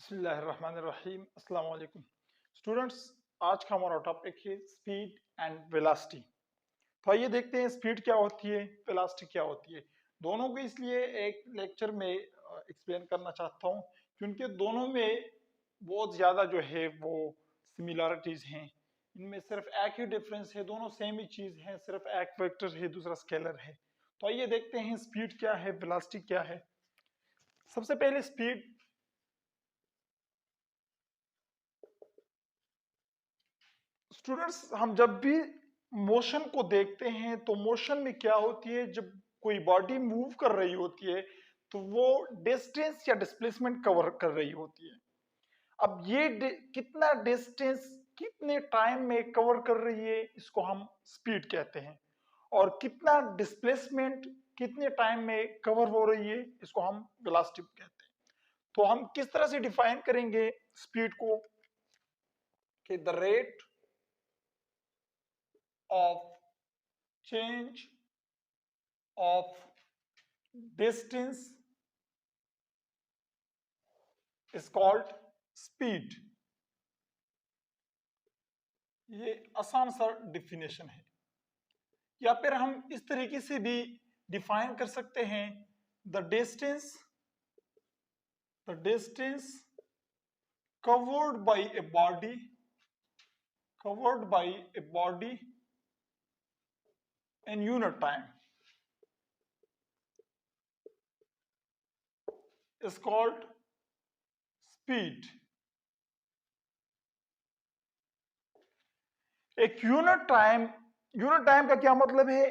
बिस्मिल्लाहिर्रहमानिर्रहीम। अस्सलाम वालेकुम स्टूडेंट्स। आज का हमारा टॉपिक है स्पीड एंड वेलोसिटी। तो आइए देखते हैं स्पीड क्या होती है, वेलोसिटी क्या होती है। दोनों को इसलिए एक लेक्चर में एक्सप्लेन करना चाहता हूँ क्योंकि दोनों में बहुत ज़्यादा जो है वो सिमिलरिटीज हैं। इनमें सिर्फ एक ही डिफरेंस है, दोनों सेम ही चीज़ है, सिर्फ एक वेक्टर है दूसरा स्केलर है। तो आइए देखते हैं स्पीड क्या है, वेलोसिटी क्या है। सबसे पहले स्पीड। स्टूडेंट्स, हम जब भी मोशन को देखते हैं तो मोशन में क्या होती है, जब कोई बॉडी मूव कर रही होती है तो वो डिस्टेंस या डिस्प्लेसमेंट कवर कर रही होती है। अब ये कितना डिस्टेंस कितने टाइम में कवर कर रही है, इसको हम स्पीड कहते हैं। और कितना डिस्प्लेसमेंट कितने टाइम में कवर हो रही है, इसको हम वेलोसिटी कहते हैं। तो हम किस तरह से डिफाइन करेंगे स्पीड को कि the rate of change of distance is called speed। ये आसान सा डिफिनेशन है। या फिर हम इस तरीके से भी डिफाइन कर सकते हैं the distance covered by a body in unit time is called speed। एक यूनिट टाइम का क्या मतलब है?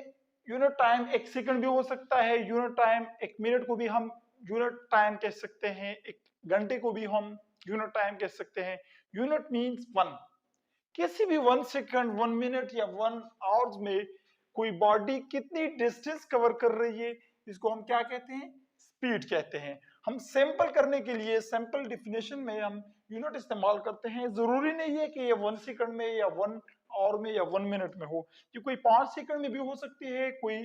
यूनिट टाइम एक सेकंड भी हो सकता है, यूनिट टाइम एक मिनट को भी हम यूनिट टाइम कह सकते हैं, एक घंटे को भी हम यूनिट टाइम कह सकते हैं। Unit means one. किसी भी 1 सेकंड 1 मिनट या 1 आवर्स में कोई बॉडी कितनी डिस्टेंस कवर कर रही है, इसको हम क्या कहते हैं? स्पीड कहते हैं। हम सैंपल करने के लिए सैंपल डिफिनेशन में हम यूनिट इस्तेमाल करते हैं। जरूरी नहीं है कि ये 1 सेकंड में या 1 आवर में या 1 मिनट में हो, ये कोई 5 सेकंड में भी हो सकती है, कोई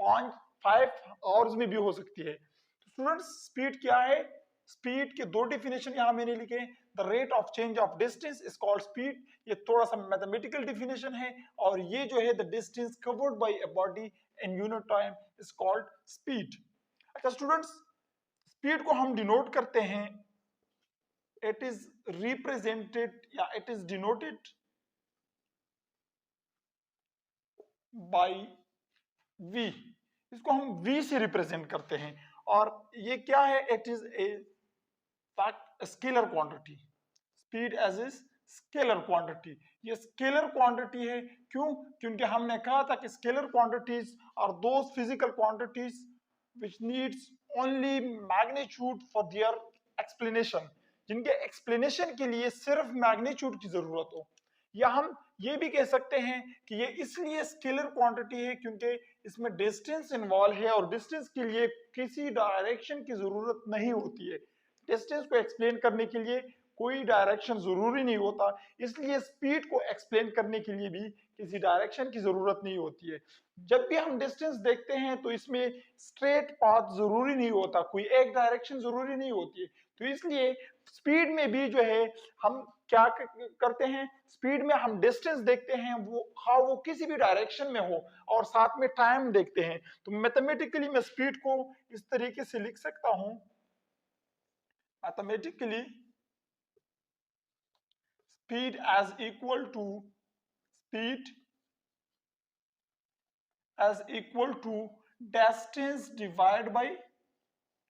5 आवर्स में भी हो सकती है। तो स्टूडेंट्स, स्पीड क्या है? स्पीड के दो डेफिनेशन यहां मैंने लिखे। The rate of change of distance is called speed. ये थोड़ा सा मैथमेटिकल डेफिनेशन है। और ये जो है the distance covered by a body in unit time is called speed. अच्छा स्टूडेंट्स, स्पीड को हम डिनोट करते हैं, इट इज रिप्रेजेंटेड या it is denoted by v। इसको हम v से रिप्रेजेंट करते हैं। और ये क्या है? It is a scalar quantity. Speed as is scalar quantity. ये स्केलर क्वांटिटी है। क्यों? क्योंकि हमने कहा था कि scalar quantities are those physical quantities which needs only magnitude for their explanation, जिनके एक्सप्लेनेशन के लिए सिर्फ मैग्नीट्यूड की जरूरत हो। या हम ये भी कह सकते हैं कि ये इसलिए स्केलर क्वांटिटी है क्योंकि इसमें डिस्टेंस इन्वॉल्व है और डिस्टेंस के लिए किसी डायरेक्शन की जरूरत नहीं होती है। डिस्टेंस को एक्सप्लेन करने के लिए कोई डायरेक्शन जरूरी नहीं होता, इसलिए स्पीड को एक्सप्लेन करने के लिए भी किसी डायरेक्शन की जरूरत नहीं होती है। जब भी हम डिस्टेंस देखते हैं तो इसमें स्ट्रेट पाथ जरूरी नहीं होता, कोई एक डायरेक्शन जरूरी नहीं होती है। तो इसलिए स्पीड में भी जो है हम क्या करते हैं, स्पीड में हम डिस्टेंस देखते हैं, वो किसी भी डायरेक्शन में हो, और साथ में टाइम देखते हैं। तो मैथमेटिकली मैं स्पीड को इस तरीके से लिख सकता हूं, mathematically speed as equal to speed as equal to distance divided by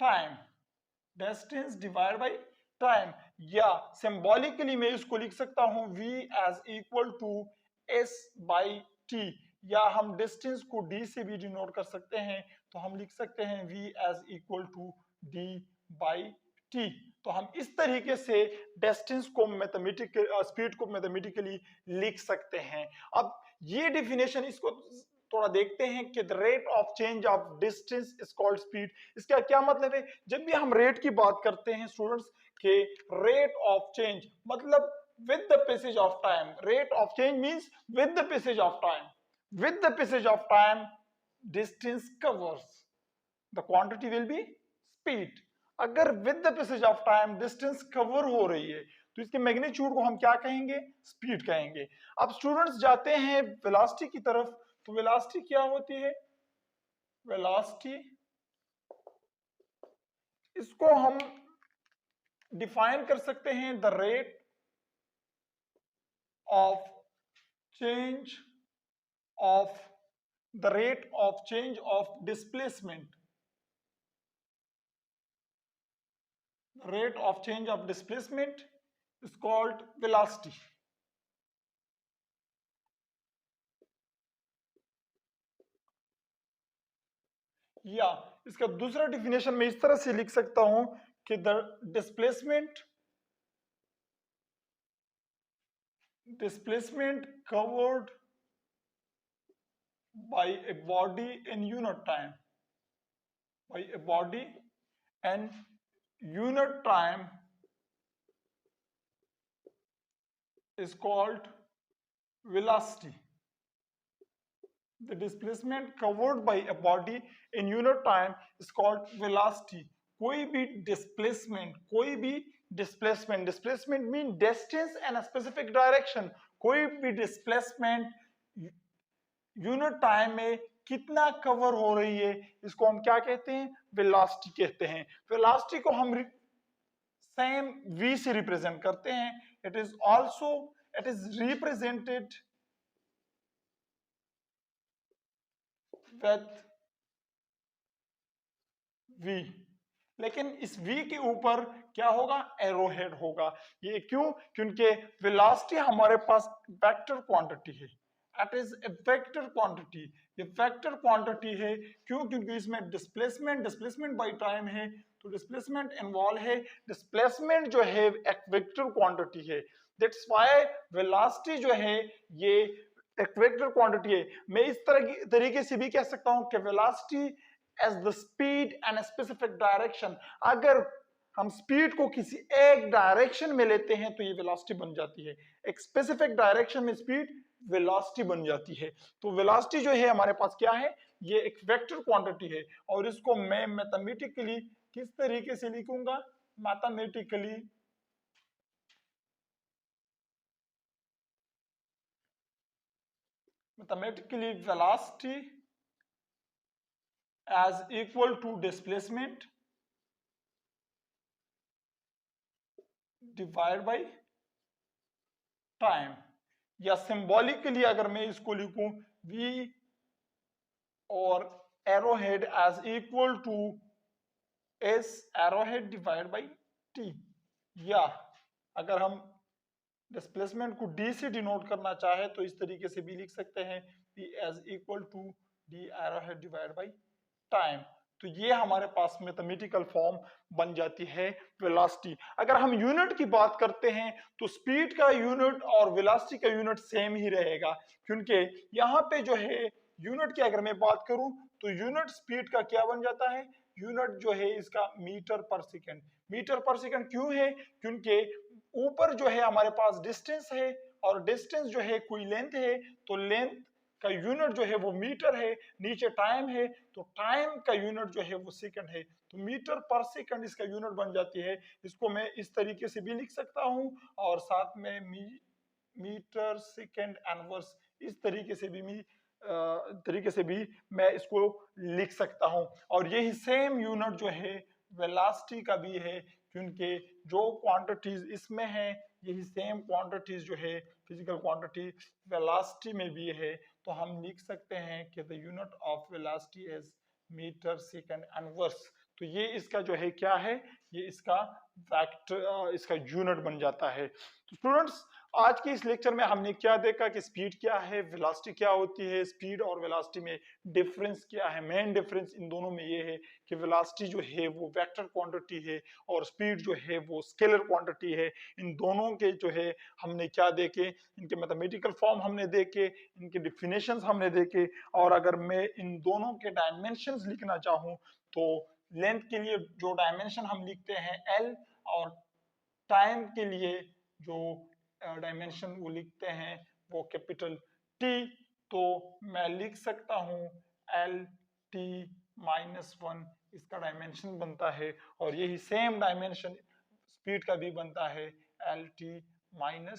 time। distance divided by time। या सिंबॉलिकली मैं इसको लिख सकता हूं v as equal to s by t। या हम डिस्टेंस को d से भी डिनोट कर सकते हैं, तो हम लिख सकते हैं v as equal to d by t। तो हम इस तरीके से डिस्टेंस को मैथमेटिकल स्पीड को मैथमेटिकली लिख सकते हैं। अब ये डेफिनेशन इसको थोड़ा देखते हैं कि the rate of change of distance is called speed. इसका क्या मतलब है? जब भी हम रेट की बात करते हैं स्टूडेंट्स के रेट ऑफ चेंज मतलब with the passage of time. Rate of change means with the passage of time. With the passage of time distance covers the quantity will be speed. अगर with the passage of time distance cover हो रही है तो इसके magnitude को हम क्या कहेंगे, स्पीड कहेंगे। अब स्टूडेंट्स जाते हैं वेलोसिटी की तरफ, तो वेलोसिटी क्या होती है, वेलोसिटी इसको हम डिफाइन कर सकते हैं the rate of change of the rate of change of displacement, the rate of change of displacement is called velocity। या इसका दूसरा डिफिनेशन मैं इस तरह से लिख सकता हूं कि the displacement covered by a body in unit time, by a body and unit time is called velocity। The displacement covered by a body in unit time is called velocity। कोई भी displacement, displacement mean distance and a specific direction, कोई भी displacement unit time में कितना cover हो रही है इसको हम क्या कहते हैं, वेलोसिटी कहते हैं। वेलोसिटी को हम सेम v से रिप्रेजेंट करते हैं। It is represented with v, लेकिन इस v के ऊपर क्या होगा, एरोहेड होगा। ये क्यों, क्योंकि वेलोसिटी हमारे पास वेक्टर क्वांटिटी है, it is A vector quantity. ये वेक्टर क्वांटिटी है क्यों, क्योंकि इसमें डिस्प्लेसमेंट बाय टाइम है, तो डिस्प्लेसमेंट इन्वॉल्व है। डिस्प्लेसमेंट जो है एक वेक्टर क्वांटिटी है, दैट्स व्हाई वेलोसिटी जो है ये एक वेक्टर क्वांटिटी है। मैं इस तरीके से भी कह सकता हूं कि velocity as the speed and specific direction. अगर हम स्पीड को किसी एक डायरेक्शन में लेते हैं तो ये वेलोसिटी बन जाती है, एक स्पेसिफिक डायरेक्शन में स्पीड वेलोसिटी बन जाती है। तो वेलोसिटी जो है हमारे पास क्या है, ये एक वेक्टर क्वांटिटी है, और इसको मैं मैथमेटिकली किस तरीके से लिखूंगा, mathematically velocity as equal to displacement divided by time। या सिंबॉलिकली अगर मैं इसको लिखूं v और arrowhead as equal to s arrowhead divide by t। या अगर हम डिस्प्लेसमेंट को d से डिनोट करना चाहे तो इस तरीके से भी लिख सकते हैं v as equal to d arrowhead divide by time. तो ये हमारे पास मैथमेटिकल फॉर्म बन जाती है वेलोसिटी। अगर हम यूनिट की बात करते हैं तो स्पीड का यूनिट और वेलोसिटी का यूनिट सेम ही रहेगा, क्योंकि यहाँ पे जो है यूनिट की अगर मैं बात करूं तो यूनिट स्पीड का क्या बन जाता है, यूनिट जो है इसका मीटर पर सेकंड। मीटर पर सेकंड क्यों है, क्योंकि ऊपर जो है हमारे पास डिस्टेंस है और डिस्टेंस जो है कोई लेंथ है, तो लेंथ का यूनिट जो है वो मीटर है, नीचे टाइम है तो टाइम का यूनिट जो है वो सेकंड है, तो मीटर पर सेकंड इसका यूनिट बन जाती है। इसको मैं इस तरीके से भी लिख सकता हूं और साथ में मीटर सेकंड इनवर्स इस तरीके से भी मैं इसको लिख सकता हूं। और यही सेम यूनिट जो है वेलोसिटी का भी है, क्योंकि जो क्वांटिटीज इसमें है यही सेम क्वांटिटीज जो है फिजिकल क्वांटिटी वेलोसिटी में भी है। तो हम लिख सकते हैं कि the unit of velocity is metre second inverse. तो ये इसका जो है क्या है, ये इसका वेक्टर इसका यूनिट बन जाता है। तो स्टूडेंट्स आज के इस लेक्चर में हमने क्या देखा कि स्पीड क्या है, वेलोसिटी क्या होती है, स्पीड और वेलोसिटी में डिफरेंस क्या है। मेन डिफरेंस इन दोनों में ये है कि वेलोसिटी जो है वो वेक्टर क्वांटिटी है और स्पीड जो है वो स्केलर क्वांटिटी है। इन दोनों के जो है हमने क्या देखे, इनके मैथमेटिकल फॉर्म हमने देखे, इनके डिफिनेशंस हमने देखे। और अगर मैं इन दोनों के डायमेंशंस लिखना चाहूँ तो लेंथ के लिए जो डायमेंशन हम लिखते हैं L, और टाइम के लिए जो डायमेंशन वो लिखते हैं वो कैपिटल T। तो मैं लिख सकता हूं L T -1 इसका डायमेंशन बनता है, और यही सेम डायमेंशन स्पीड का भी बनता है LT-1।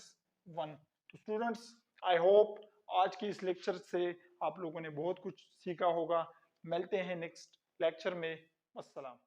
तो स्टूडेंट्स, आई होप आज की इस लेक्चर से आप लोगों ने बहुत कुछ सीखा होगा। मिलते हैं नेक्स्ट लेक्चर में। अस्सलाम।